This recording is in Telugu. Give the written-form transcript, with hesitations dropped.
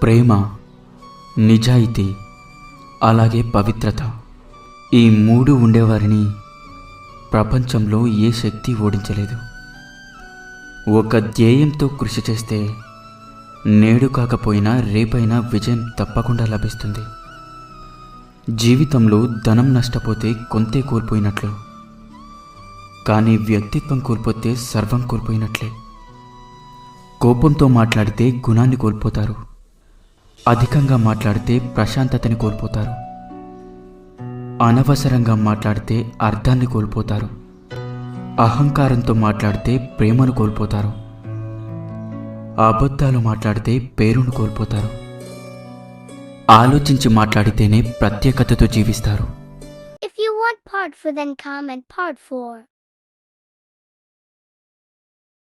ప్రేమ, నిజాయితీ, అలాగే పవిత్రత. ఈ మూడు ఉండేవారిని ప్రపంచంలో ఏ శక్తి ఓడించలేదు. ఒక ధ్యేయంతో కృషి చేస్తే నేడు కాకపోయినా రేపైనా విజయం తప్పకుండా లభిస్తుంది. జీవితంలో ధనం నష్టపోతే కొంతే కోల్పోయినట్లు, కానీ వ్యక్తిత్వం కోల్పోతే సర్వం కోల్పోయినట్లే. కోపంతో మాట్లాడితే గుణాన్ని కోల్పోతారు, అధికంగా మాట్లాడితే ప్రశాంతతని కోల్పోతారు, అనవసరంగా మాట్లాడితే అర్థాన్ని కోల్పోతారు, అహంకారంతో మాట్లాడితే ప్రేమను కోల్పోతారు, అబద్ధాలు మాట్లాడితే పేరును కోల్పోతారు. ఆలోచించి మాట్లాడితేనే ప్రత్యేకతతో జీవిస్తారు. If you want part 4, then comment part 4.